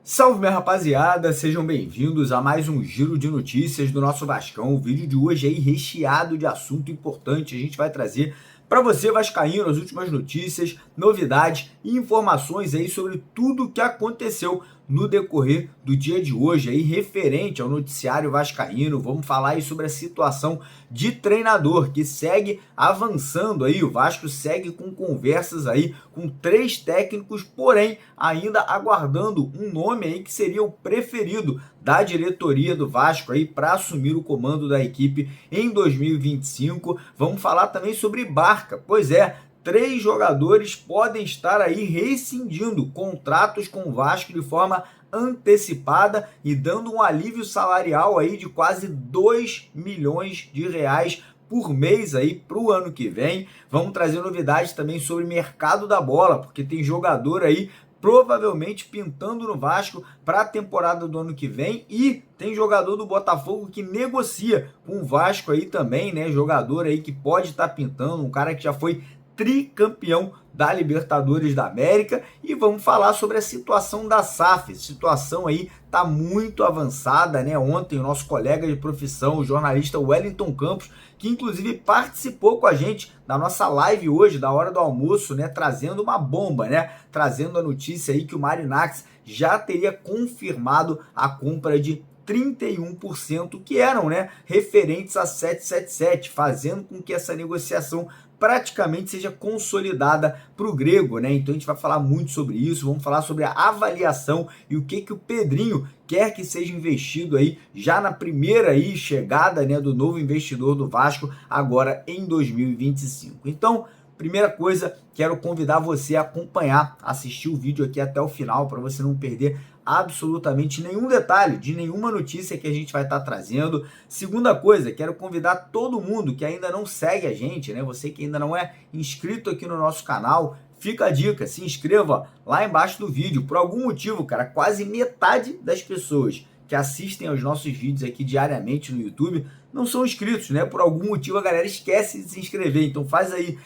Salve, minha rapaziada, sejam bem-vindos a mais um giro de notícias do nosso Vascão. O vídeo de hoje aí recheado de assunto importante. A gente vai trazer para você, vascaíno, as últimas notícias, novidades e informações aí sobre tudo o que aconteceu no decorrer do dia de hoje, aí referente ao noticiário vascaíno. Vamos falar aí sobre a situação de treinador que segue avançando aí. O Vasco segue com conversas aí com 3 técnicos, porém ainda aguardando um nome aí que seria o preferido da diretoria do Vasco aí para assumir o comando da equipe em 2025. Vamos falar também sobre Barca. Pois é, 3 jogadores podem estar aí rescindindo contratos com o Vasco de forma antecipada e dando um alívio salarial aí de quase 2 milhões de reais por mês aí para o ano que vem. Vamos trazer novidades também sobre o mercado da bola, porque tem jogador aí provavelmente pintando no Vasco para a temporada do ano que vem, e tem jogador do Botafogo que negocia com o Vasco aí também, né? Jogador aí que pode estar pintando, um cara que já foi tricampeão da Libertadores da América. E vamos falar sobre a situação da SAF. A situação aí tá muito avançada, né? Ontem o nosso colega de profissão, o jornalista Wellington Campos, que inclusive participou com a gente da nossa live hoje, da hora do almoço, né? Trazendo uma bomba, né? Trazendo a notícia aí que o Marinacci já teria confirmado a compra de 31% que eram, né, referentes a 777, fazendo com que essa negociação praticamente seja consolidada para o grego, né? Então a gente vai falar muito sobre isso, vamos falar sobre a avaliação e o que o Pedrinho quer que seja investido aí já na primeira aí chegada, né, do novo investidor do Vasco agora em 2025. Então, primeira coisa, quero convidar você a acompanhar, assistir o vídeo aqui até o final para você não perder absolutamente nenhum detalhe de nenhuma notícia que a gente vai estar trazendo. Segunda coisa, quero convidar todo mundo que ainda não segue a gente, né? Você que ainda não é inscrito aqui no nosso canal, fica a dica, se inscreva lá embaixo do vídeo. Por algum motivo, cara, quase metade das pessoas que assistem aos nossos vídeos aqui diariamente no YouTube não são inscritos, né? Por algum motivo a galera esquece de se inscrever. Então faz aí,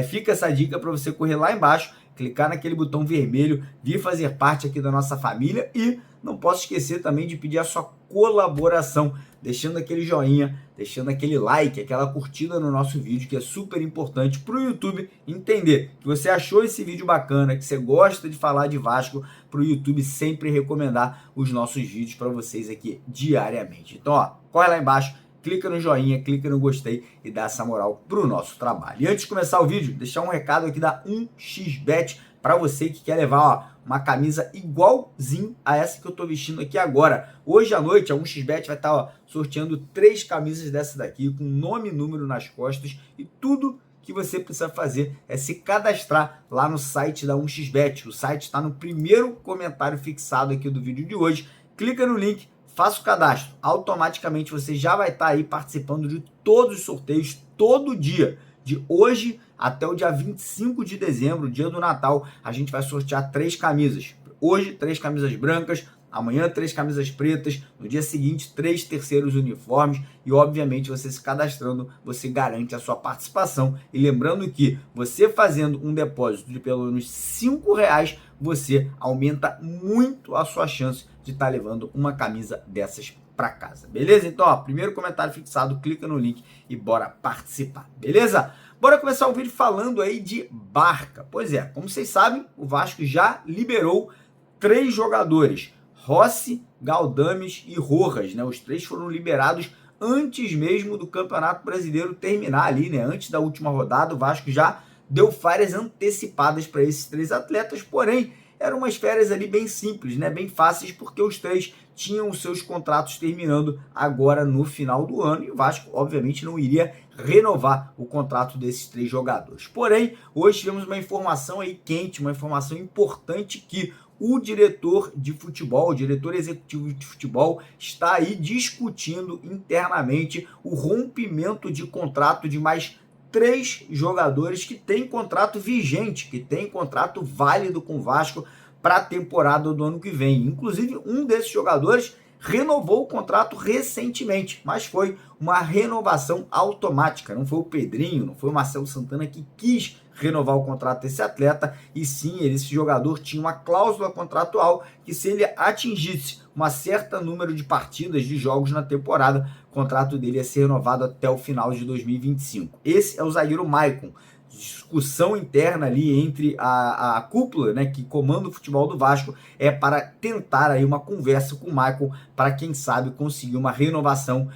fica essa dica para você correr lá embaixo, clicar naquele botão vermelho, vir fazer parte aqui da nossa família. E não posso esquecer também de pedir a sua colaboração, deixando aquele joinha, deixando aquele like, aquela curtida no nosso vídeo, que é super importante para o YouTube entender que você achou esse vídeo bacana, que você gosta de falar de Vasco, para o YouTube sempre recomendar os nossos vídeos para vocês aqui diariamente. Então, ó, corre lá embaixo, clica no joinha, clica no gostei e dá essa moral pro nosso trabalho. E antes de começar o vídeo, deixar um recado aqui da 1xBet para você que quer levar, ó, uma camisa igualzinho a essa que eu tô vestindo aqui agora. Hoje à noite a 1xBet vai estar, ó, sorteando 3 camisas dessa daqui com nome e número nas costas, e tudo que você precisa fazer é se cadastrar lá no site da 1xBet. O site está no primeiro comentário fixado aqui do vídeo de hoje. Clica no link, faça o cadastro, automaticamente você já vai estar aí participando de todos os sorteios todo dia, de hoje até o dia 25 de dezembro, dia do Natal. A gente vai sortear 3 camisas. Hoje, 3 camisas brancas, amanhã 3 camisas pretas, no dia seguinte 3 terceiros uniformes, e obviamente você se cadastrando, você garante a sua participação. E lembrando que você fazendo um depósito de pelo menos R$5, você aumenta muito a sua chance de estar levando uma camisa dessas para casa, beleza? Então, ó, primeiro comentário fixado, clica no link e bora participar, beleza? Bora começar o vídeo falando aí de Barca. Pois é, como vocês sabem, o Vasco já liberou 3 jogadores, Rossi, Galdames e Rojas, né? Os 3 foram liberados antes mesmo do Campeonato Brasileiro terminar ali, né? Antes da última rodada, o Vasco já deu férias antecipadas para esses 3 atletas, porém eram umas férias ali bem simples, né? Bem fáceis, porque os 3 tinham os seus contratos terminando agora no final do ano, e o Vasco obviamente não iria renovar o contrato desses 3 jogadores. Porém, hoje tivemos uma informação aí quente, uma informação importante, que o diretor de futebol, o diretor executivo de futebol, está aí discutindo internamente o rompimento de contrato de mais 3 jogadores que têm contrato vigente, que têm contrato válido com o Vasco para a temporada do ano que vem. Inclusive, um desses jogadores renovou o contrato recentemente, mas foi uma renovação automática. Não foi o Pedrinho, não foi o Marcelo Santana que quis renovar o contrato desse atleta, e sim, esse jogador tinha uma cláusula contratual que, se ele atingisse um certo número de partidas, de jogos na temporada, o contrato dele ia ser renovado até o final de 2025. Esse é o zagueiro Maicon. Discussão interna ali entre a cúpula, né, que comanda o futebol do Vasco, é para tentar aí uma conversa com o Maicon para, quem sabe, conseguir uma renovação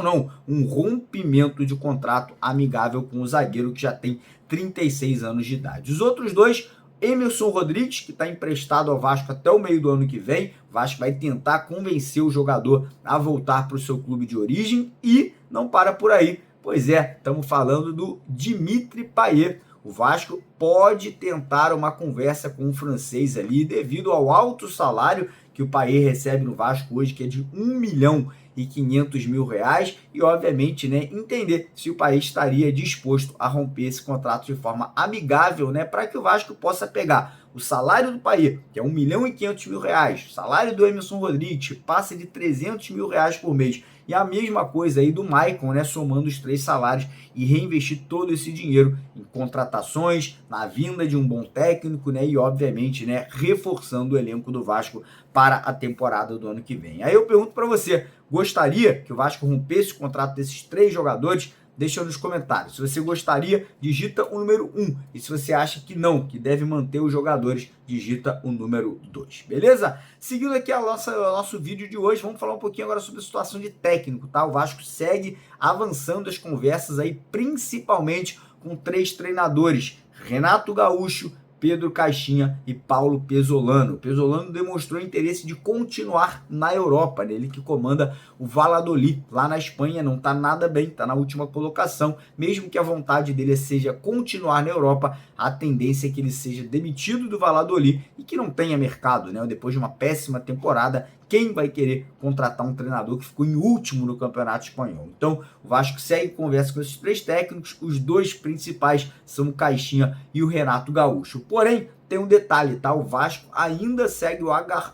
não, um rompimento de contrato amigável com o zagueiro que já tem 36 anos de idade. Os outros dois, Emerson Rodrigues, que está emprestado ao Vasco até o meio do ano que vem. O Vasco vai tentar convencer o jogador a voltar para o seu clube de origem, e não para por aí. Pois é, estamos falando do Dimitri Payet. O Vasco pode tentar uma conversa com o francês ali, devido ao alto salário que o Payet recebe no Vasco hoje, que é de R$1.500.000, e obviamente, né, entender se o Payet estaria disposto a romper esse contrato de forma amigável, né, para que o Vasco possa pegar o salário do Payet, que é R$1.500.000, o salário do Emerson Rodrigues, que passa de R$300.000 por mês, e a mesma coisa aí do Maicon, né, somando os 3 salários, e reinvestir todo esse dinheiro em contratações, na vinda de um bom técnico, né, e obviamente, né, reforçando o elenco do Vasco para a temporada do ano que vem. Aí eu pergunto para você, gostaria que o Vasco rompesse o contrato desses 3 jogadores? Deixa nos comentários. Se você gostaria, digita o número 1. E se você acha que não, que deve manter os jogadores, digita o número 2. Beleza? Seguindo aqui o nosso vídeo de hoje, vamos falar um pouquinho agora sobre a situação de técnico, tá? O Vasco segue avançando as conversas aí, principalmente com 3 treinadores: Renato Gaúcho, Pedro Caixinha e Paulo Pesolano. O Pesolano demonstrou interesse de continuar na Europa, né? Ele que comanda o Valladolid lá na Espanha, não está nada bem, está na última colocação. Mesmo que a vontade dele seja continuar na Europa, a tendência é que ele seja demitido do Valladolid e que não tenha mercado, né? Depois de uma péssima temporada, quem vai querer contratar um treinador que ficou em último no Campeonato Espanhol? Então, o Vasco segue conversa com esses 3 técnicos. Os 2 principais são o Caixinha e o Renato Gaúcho. Porém, tem um detalhe, tá? O Vasco ainda segue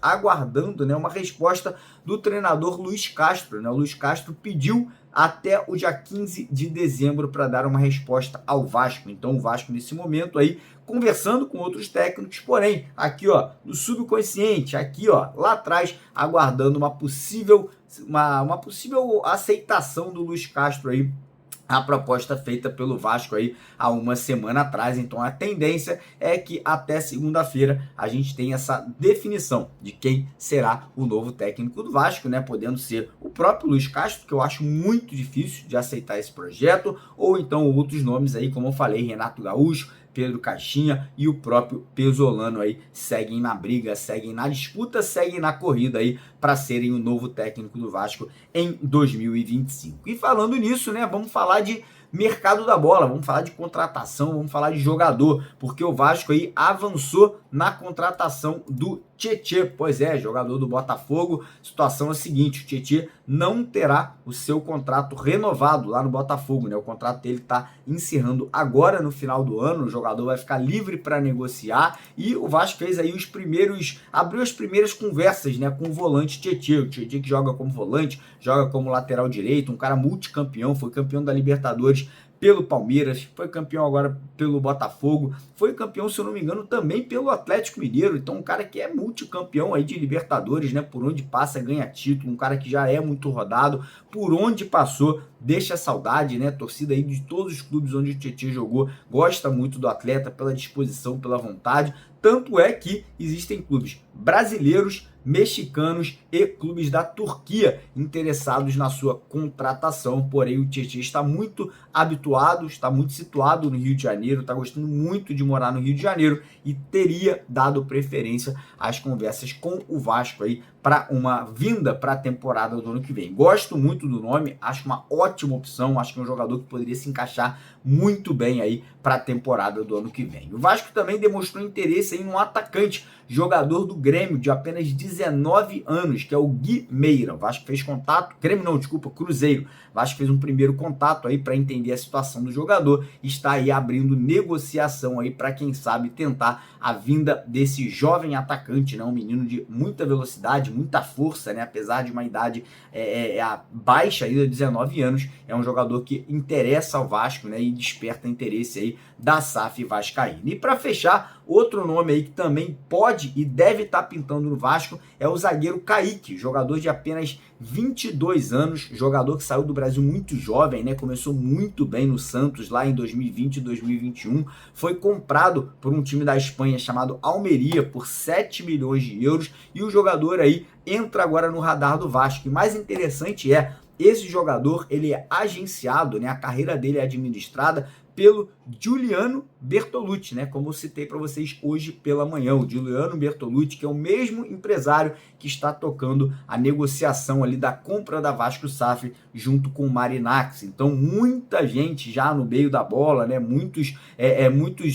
aguardando, né, uma resposta do treinador Luiz Castro, né? O Luiz Castro pediu até o dia 15 de dezembro para dar uma resposta ao Vasco. Então, o Vasco, nesse momento aí, conversando com outros técnicos, porém, aqui, ó, no subconsciente, aqui, ó, lá atrás, aguardando uma possível aceitação do Luiz Castro aí, a proposta feita pelo Vasco aí há uma semana atrás. Então a tendência é que até segunda-feira a gente tenha essa definição de quem será o novo técnico do Vasco, né? Podendo ser o próprio Luiz Castro, que eu acho muito difícil de aceitar esse projeto, ou então outros nomes aí, como eu falei, Renato Gaúcho, Pedro Caixinha e o próprio Pesolano aí seguem na briga, seguem na disputa, seguem na corrida aí para serem o novo técnico do Vasco em 2025. E falando nisso, né, vamos falar de mercado da bola, vamos falar de contratação, vamos falar de jogador, porque o Vasco aí avançou na contratação do Tietê. Pois é, jogador do Botafogo. Situação é a seguinte: o Tietê não terá o seu contrato renovado lá no Botafogo, né? O contrato dele está encerrando agora no final do ano. O jogador vai ficar livre para negociar, e o Vasco fez aí abriu as primeiras conversas, né, com o volante Tietê. O Tietê, que joga como volante, joga como lateral direito, um cara multicampeão, foi campeão da Libertadores pelo Palmeiras, foi campeão agora pelo Botafogo, foi campeão, se eu não me engano, também pelo Atlético Mineiro. Então um cara que é multicampeão aí de Libertadores, né, por onde passa ganha título, um cara que já é muito rodado, por onde passou deixa saudade, né, torcida aí de todos os clubes onde o Tietê jogou, gosta muito do atleta pela disposição, pela vontade. Tanto é que existem clubes brasileiros, mexicanos e clubes da Turquia interessados na sua contratação. Porém, o Tietê está muito habituado, está muito situado no Rio de Janeiro, está gostando muito de morar no Rio de Janeiro e teria dado preferência às conversas com o Vasco aí para uma vinda para a temporada do ano que vem. Gosto muito do nome, acho uma ótima opção, acho que é um jogador que poderia se encaixar muito bem aí para a temporada do ano que vem. O Vasco também demonstrou interesse em um atacante, jogador do Grêmio de apenas 19 anos, que é o Gui Meira. O Vasco fez contato, Cruzeiro. O Vasco fez um primeiro contato aí para entender a situação do jogador, está aí abrindo negociação aí para, quem sabe, tentar a vinda desse jovem atacante, né? Um menino de muita velocidade, muita força, né? Apesar de uma idade baixa, ainda 19 anos, é um jogador que interessa ao Vasco, né? E desperta interesse aí da SAF vascaína. E para fechar, outro nome aí que também pode e deve estar pintando no Vasco é o zagueiro Kaique, jogador de apenas 22 anos, jogador que saiu do Brasil muito jovem, né? Começou muito bem no Santos lá em 2020 e 2021, foi comprado por um time da Espanha chamado Almeria por 7 milhões de euros e o jogador aí entra agora no radar do Vasco. E mais interessante esse jogador, ele é agenciado, né? A carreira dele é administrada pelo Giuliano Bertolucci, né? Como eu citei para vocês hoje pela manhã, o Giuliano Bertolucci, que é o mesmo empresário que está tocando a negociação ali da compra da Vasco SAF junto com o Marinax. Então, muita gente já no meio da bola, né? Muitos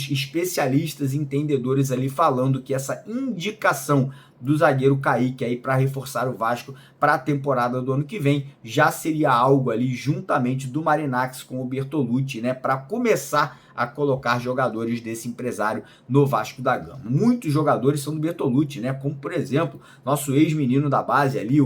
especialistas, entendedores ali falando que essa indicação do zagueiro Kaique aí para reforçar o Vasco para a temporada do ano que vem já seria algo ali juntamente do Marinax com o Bertolucci, né, para começar a colocar jogadores desse empresário no Vasco da Gama. Muitos jogadores são do Bertolucci, né, como por exemplo, nosso ex-menino da base ali,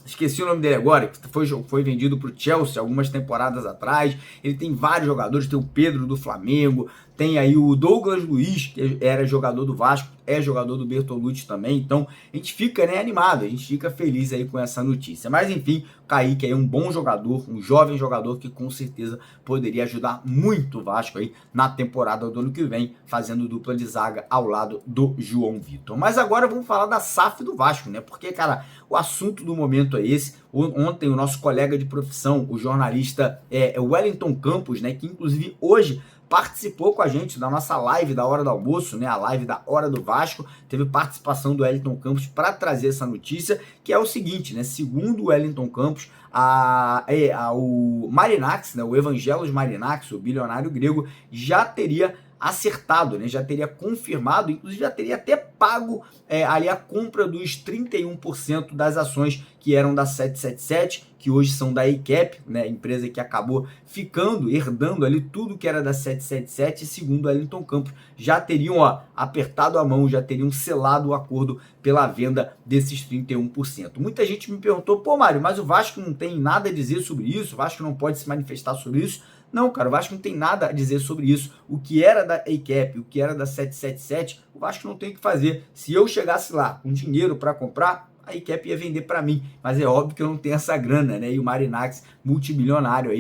esqueci o nome dele agora, que foi vendido para o Chelsea algumas temporadas atrás. Ele tem vários jogadores, tem o Pedro do Flamengo, tem aí o Douglas Luiz, que era jogador do Vasco, é jogador do Bertolucci também. Então a gente fica, né, animado, a gente fica feliz aí com essa notícia. Mas enfim, o Kaique é um bom jogador, um jovem jogador que com certeza poderia ajudar muito o Vasco aí na temporada do ano que vem, fazendo dupla de zaga ao lado do João Vitor. Mas agora vamos falar da SAF do Vasco, né? Porque, cara, o assunto do momento é esse. Ontem o nosso colega de profissão, o jornalista Wellington Campos, né, que inclusive hoje participou com a gente da nossa live da hora do almoço, né, a live da hora do Vasco, teve participação do Wellington Campos para trazer essa notícia, que é o seguinte, né, segundo o Wellington Campos, o Marinax, né, o Evangelos Marinax, o bilionário grego, já teria acertado, né? Já teria confirmado, inclusive já teria até pago ali a compra dos 31% das ações que eram da 777, que hoje são da ACAP, né? Empresa que acabou herdando ali tudo que era da 777, e segundo o Wellington Campos, já teriam apertado a mão, já teriam selado o acordo pela venda desses 31%. Muita gente me perguntou, pô Mário, mas o Vasco não tem nada a dizer sobre isso, o Vasco não pode se manifestar sobre isso. Não, cara, o Vasco não tem nada a dizer sobre isso. O que era da ACAP, o que era da 777, o Vasco não tem o que fazer. Se eu chegasse lá com dinheiro para comprar, a ACAP ia vender para mim. Mas é óbvio que eu não tenho essa grana, né? E o Marinax, multibilionário,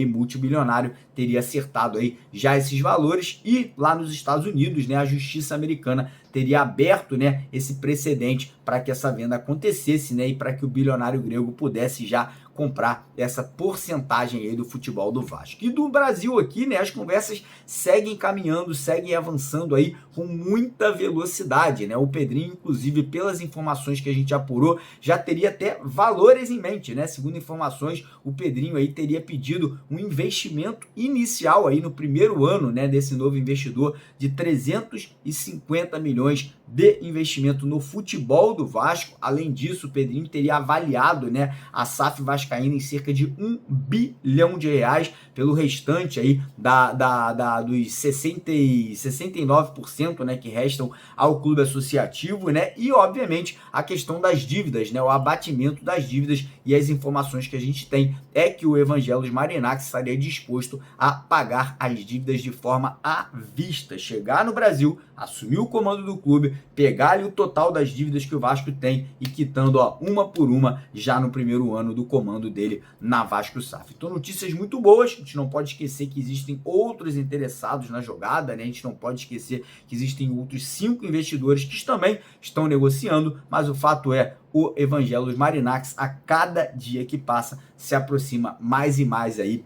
teria acertado aí já esses valores. E lá nos Estados Unidos, né, a justiça americana teria aberto, né, esse precedente para que essa venda acontecesse, né, e para que o bilionário grego pudesse já comprar essa porcentagem aí do futebol do Vasco. E do Brasil aqui, né, as conversas seguem caminhando, seguem avançando aí com muita velocidade, né? O Pedrinho, inclusive, pelas informações que a gente apurou, já teria até valores em mente, né? Segundo informações, o Pedrinho aí teria pedido um investimento inicial aí no primeiro ano, né, desse novo investidor de 350 milhões de investimento no futebol do Vasco. Além disso, o Pedrinho teria avaliado, né, a SAF vascaína em cerca de R$1 bilhão pelo restante aí dos 69%, né, que restam ao clube associativo, né, e obviamente a questão das dívidas, né, o abatimento das dívidas. E as informações que a gente tem é que o Evangelos Marinax estaria disposto a pagar as dívidas de forma à vista, chegar no Brasil, assumir o comando do clube, pegar ali o total das dívidas que o Vasco tem e quitando uma por uma já no primeiro ano do comando dele na Vasco SAF. Então, notícias muito boas. A gente não pode esquecer que existem outros interessados na jogada, né? A gente não pode esquecer que existem outros 5 investidores que também estão negociando, mas o fato é, o Evangelos Marinax, a cada dia que passa, se aproxima mais e mais aí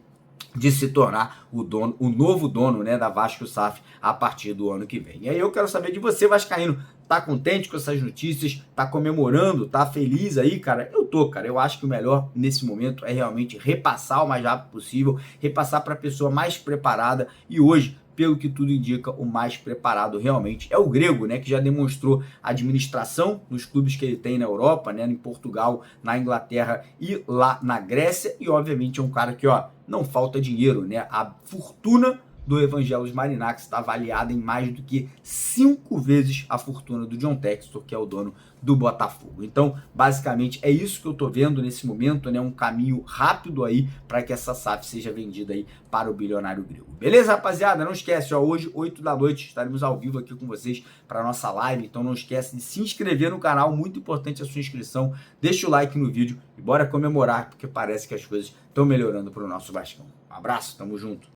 de se tornar o novo dono, né, da Vasco SAF a partir do ano que vem. E aí eu quero saber de você, vascaíno, tá contente com essas notícias? Tá comemorando? Tá feliz aí, cara? Eu tô, cara. Eu acho que o melhor nesse momento é realmente repassar o mais rápido possível, repassar para a pessoa mais preparada. E hoje, pelo que tudo indica, o mais preparado realmente é o grego, né, que já demonstrou administração nos clubes que ele tem na Europa, né, em Portugal, na Inglaterra e lá na Grécia. E obviamente é um cara que, não falta dinheiro, né? A fortuna do Evangelos Mariná, que está avaliada em mais do que 5 vezes a fortuna do John Textor, que é o dono do Botafogo. Então, basicamente, é isso que eu tô vendo nesse momento, né? Um caminho rápido aí para que essa SAF seja vendida aí para o bilionário grego. Beleza, rapaziada? Não esquece, ó, hoje, 8 da noite, estaremos ao vivo aqui com vocês para nossa live, então não esquece de se inscrever no canal, muito importante a sua inscrição, deixa o like no vídeo e bora comemorar, porque parece que as coisas estão melhorando para o nosso Vascão. Um abraço, tamo junto.